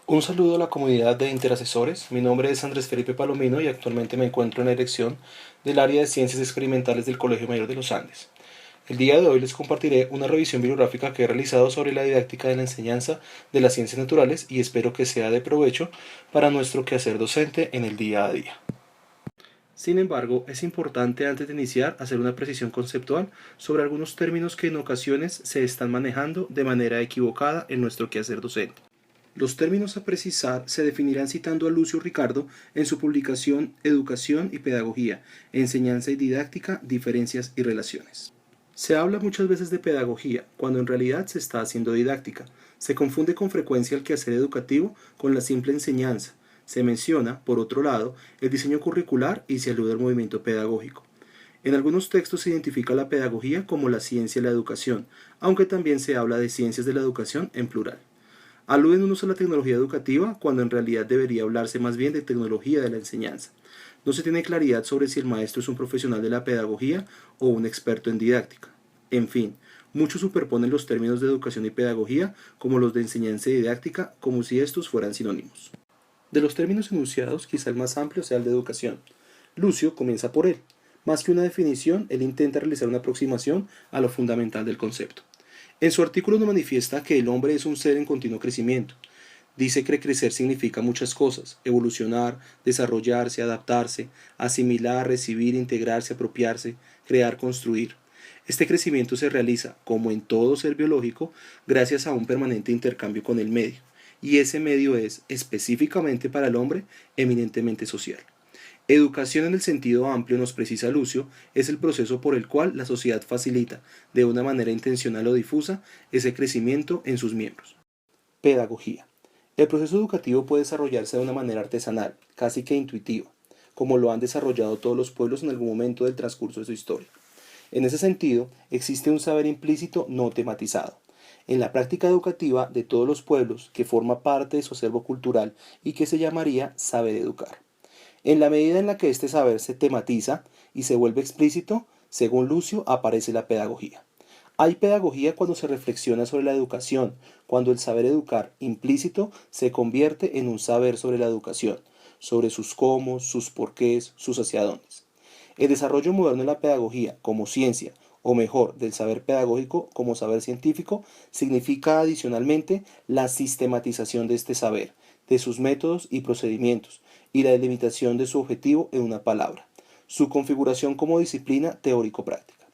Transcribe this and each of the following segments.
Un saludo a la comunidad de interasesores. Mi nombre es Andrés Felipe Palomino y actualmente me encuentro en la dirección del área de Ciencias Experimentales del Colegio Mayor de los Andes. El día de hoy les compartiré una revisión bibliográfica que he realizado sobre la didáctica de la enseñanza de las ciencias naturales y espero que sea de provecho para nuestro quehacer docente en el día a día. Sin embargo, es importante antes de iniciar hacer una precisión conceptual sobre algunos términos que en ocasiones se están manejando de manera equivocada en nuestro quehacer docente. Los términos a precisar se definirán citando a Lucio Ricardo en su publicación Educación y Pedagogía, Enseñanza y Didáctica, Diferencias y Relaciones. Se habla muchas veces de pedagogía, cuando en realidad se está haciendo didáctica. Se confunde con frecuencia el quehacer educativo con la simple enseñanza. Se menciona, por otro lado, el diseño curricular y se alude al movimiento pedagógico. En algunos textos se identifica la pedagogía como la ciencia de la educación, aunque también se habla de ciencias de la educación en plural. Aluden unos a la tecnología educativa cuando en realidad debería hablarse más bien de tecnología de la enseñanza. No se tiene claridad sobre si el maestro es un profesional de la pedagogía o un experto en didáctica. En fin, muchos superponen los términos de educación y pedagogía como los de enseñanza y didáctica como si estos fueran sinónimos. De los términos enunciados, quizá el más amplio sea el de educación. Lucio comienza por él. Más que una definición, él intenta realizar una aproximación a lo fundamental del concepto. En su artículo nos manifiesta que el hombre es un ser en continuo crecimiento. Dice que crecer significa muchas cosas: evolucionar, desarrollarse, adaptarse, asimilar, recibir, integrarse, apropiarse, crear, construir. Este crecimiento se realiza, como en todo ser biológico, gracias a un permanente intercambio con el medio, y ese medio es, específicamente para el hombre, eminentemente social. Educación en el sentido amplio, nos precisa Lucio, es el proceso por el cual la sociedad facilita, de una manera intencional o difusa, ese crecimiento en sus miembros. Pedagogía. El proceso educativo puede desarrollarse de una manera artesanal, casi que intuitiva, como lo han desarrollado todos los pueblos en algún momento del transcurso de su historia. En ese sentido, existe un saber implícito no tematizado, en la práctica educativa de todos los pueblos, que forma parte de su acervo cultural y que se llamaría saber educar. En la medida en la que este saber se tematiza y se vuelve explícito, según Lucio, aparece la pedagogía. Hay pedagogía cuando se reflexiona sobre la educación, cuando el saber educar implícito se convierte en un saber sobre la educación, sobre sus cómo, sus porqués, sus hacia dónde. El desarrollo moderno de la pedagogía como ciencia, o mejor, del saber pedagógico como saber científico, significa adicionalmente la sistematización de este saber, de sus métodos y procedimientos, y la delimitación de su objetivo en una palabra, su configuración como disciplina teórico-práctica.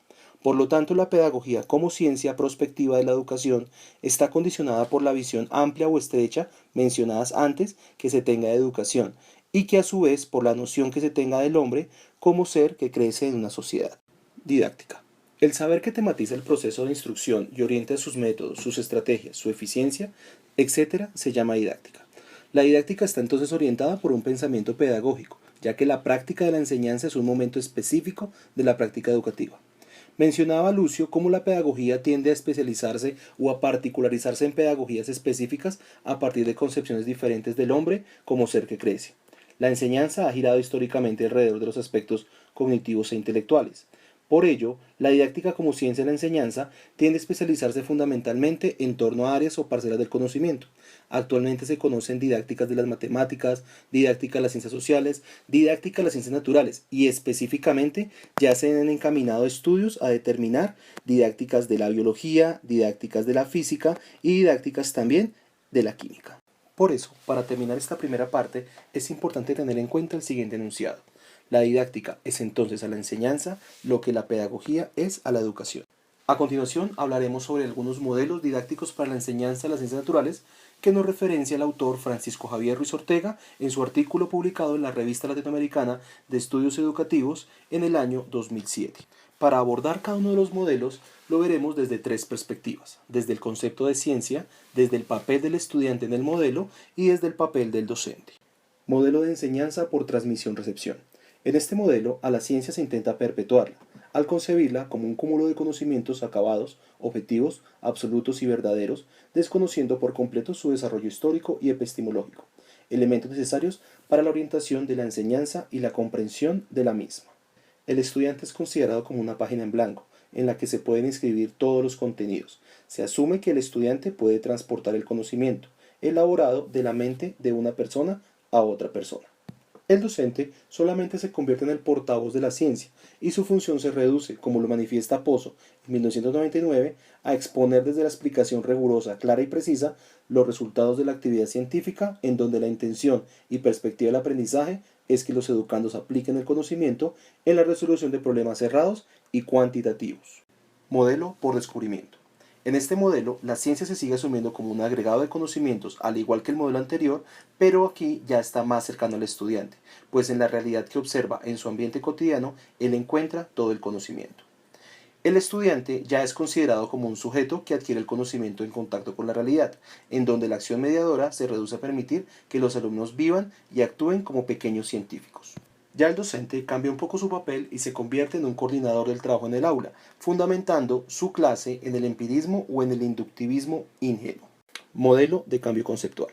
Por lo tanto, la pedagogía como ciencia prospectiva de la educación está condicionada por la visión amplia o estrecha mencionadas antes que se tenga de educación, y que a su vez por la noción que se tenga del hombre como ser que crece en una sociedad. Didáctica. El saber que tematiza el proceso de instrucción y orienta sus métodos, sus estrategias, su eficiencia, etc., se llama didáctica. La didáctica está entonces orientada por un pensamiento pedagógico, ya que la práctica de la enseñanza es un momento específico de la práctica educativa. Mencionaba Lucio cómo la pedagogía tiende a especializarse o a particularizarse en pedagogías específicas a partir de concepciones diferentes del hombre como ser que crece. La enseñanza ha girado históricamente alrededor de los aspectos cognitivos e intelectuales. Por ello, la didáctica como ciencia de la enseñanza tiende a especializarse fundamentalmente en torno a áreas o parcelas del conocimiento. Actualmente se conocen didácticas de las matemáticas, didáctica de las ciencias sociales, didáctica de las ciencias naturales y específicamente ya se han encaminado estudios a determinar didácticas de la biología, didácticas de la física y didácticas también de la química. Por eso, para terminar esta primera parte, es importante tener en cuenta el siguiente enunciado. La didáctica es entonces a la enseñanza lo que la pedagogía es a la educación. A continuación hablaremos sobre algunos modelos didácticos para la enseñanza de las ciencias naturales que nos referencia el autor Francisco Javier Ruiz Ortega en su artículo publicado en la Revista Latinoamericana de Estudios Educativos en el año 2007. Para abordar cada uno de los modelos lo veremos desde tres perspectivas: desde el concepto de ciencia, desde el papel del estudiante en el modelo y desde el papel del docente. Modelo de enseñanza por transmisión-recepción. En este modelo, a la ciencia se intenta perpetuarla, al concebirla como un cúmulo de conocimientos acabados, objetivos, absolutos y verdaderos, desconociendo por completo su desarrollo histórico y epistemológico, elementos necesarios para la orientación de la enseñanza y la comprensión de la misma. El estudiante es considerado como una página en blanco, en la que se pueden inscribir todos los contenidos. Se asume que el estudiante puede transportar el conocimiento, elaborado de la mente de una persona a otra persona. El docente solamente se convierte en el portavoz de la ciencia y su función se reduce, como lo manifiesta Pozo en 1999, a exponer desde la explicación rigurosa, clara y precisa los resultados de la actividad científica, en donde la intención y perspectiva del aprendizaje es que los educandos apliquen el conocimiento en la resolución de problemas cerrados y cuantitativos. Modelo por descubrimiento. En este modelo, la ciencia se sigue asumiendo como un agregado de conocimientos, al igual que el modelo anterior, pero aquí ya está más cercano al estudiante, pues en la realidad que observa en su ambiente cotidiano, él encuentra todo el conocimiento. El estudiante ya es considerado como un sujeto que adquiere el conocimiento en contacto con la realidad, en donde la acción mediadora se reduce a permitir que los alumnos vivan y actúen como pequeños científicos. Ya el docente cambia un poco su papel y se convierte en un coordinador del trabajo en el aula, fundamentando su clase en el empirismo o en el inductivismo ingenuo. Modelo de cambio conceptual.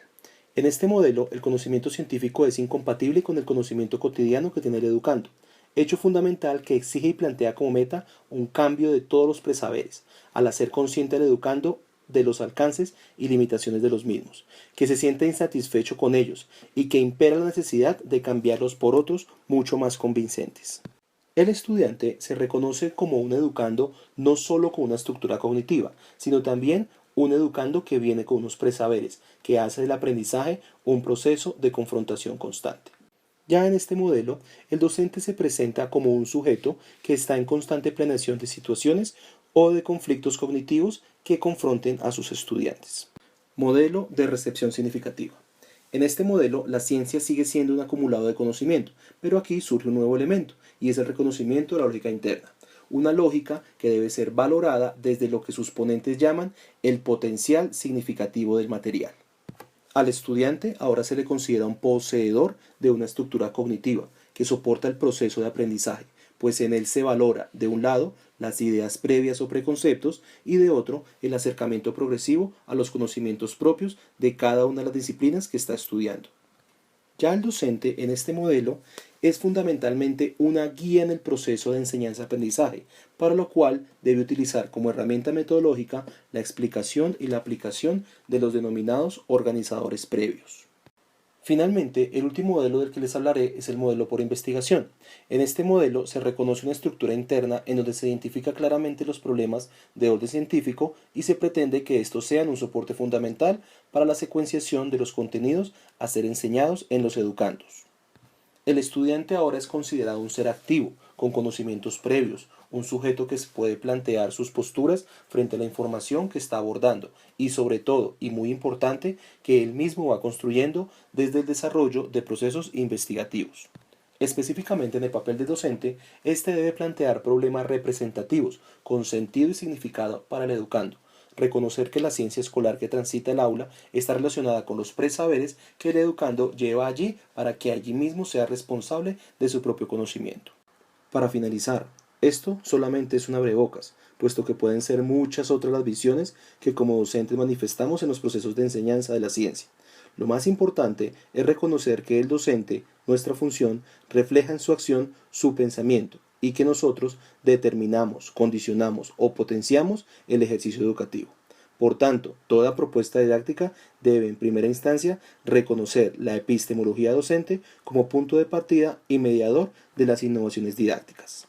En este modelo, el conocimiento científico es incompatible con el conocimiento cotidiano que tiene el educando, hecho fundamental que exige y plantea como meta un cambio de todos los presaberes, al hacer consciente al educando de los alcances y limitaciones de los mismos, que se sienta insatisfecho con ellos y que impera la necesidad de cambiarlos por otros mucho más convincentes. El estudiante se reconoce como un educando no solo con una estructura cognitiva, sino también un educando que viene con unos presaberes, que hace del aprendizaje un proceso de confrontación constante. Ya en este modelo, el docente se presenta como un sujeto que está en constante planeación de situaciones o de conflictos cognitivos que confronten a sus estudiantes. Modelo de recepción significativa. En este modelo, la ciencia sigue siendo un acumulado de conocimiento, pero aquí surge un nuevo elemento, y es el reconocimiento de la lógica interna. Una lógica que debe ser valorada desde lo que sus ponentes llaman el potencial significativo del material. Al estudiante ahora se le considera un poseedor de una estructura cognitiva que soporta el proceso de aprendizaje, pues en él se valora, de un lado, las ideas previas o preconceptos y de otro, el acercamiento progresivo a los conocimientos propios de cada una de las disciplinas que está estudiando. Ya el docente en este modelo es fundamentalmente una guía en el proceso de enseñanza-aprendizaje, para lo cual debe utilizar como herramienta metodológica la explicación y la aplicación de los denominados organizadores previos. Finalmente, el último modelo del que les hablaré es el modelo por investigación. En este modelo se reconoce una estructura interna en donde se identifica claramente los problemas de orden científico y se pretende que estos sean un soporte fundamental para la secuenciación de los contenidos a ser enseñados en los educandos. El estudiante ahora es considerado un ser activo, con conocimientos previos, un sujeto que se puede plantear sus posturas frente a la información que está abordando y sobre todo, y muy importante, que él mismo va construyendo desde el desarrollo de procesos investigativos. Específicamente en el papel de docente, este debe plantear problemas representativos, con sentido y significado para el educando, reconocer que la ciencia escolar que transita el aula está relacionada con los presaberes que el educando lleva allí para que allí mismo sea responsable de su propio conocimiento. Para finalizar, esto solamente es un abrebocas, puesto que pueden ser muchas otras las visiones que como docentes manifestamos en los procesos de enseñanza de la ciencia. Lo más importante es reconocer que el docente, nuestra función, refleja en su acción su pensamiento y que nosotros determinamos, condicionamos o potenciamos el ejercicio educativo. Por tanto, toda propuesta didáctica debe en primera instancia reconocer la epistemología docente como punto de partida y mediador de las innovaciones didácticas.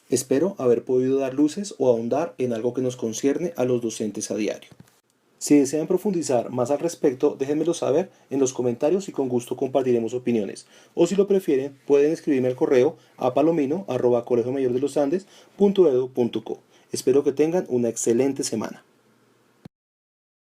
Espero haber podido dar luces o ahondar en algo que nos concierne a los docentes a diario. Si desean profundizar más al respecto, déjenmelo saber en los comentarios y con gusto compartiremos opiniones. O si lo prefieren, pueden escribirme al correo a palomino@colegiomayordelosandes.edu.co. Espero que tengan una excelente semana.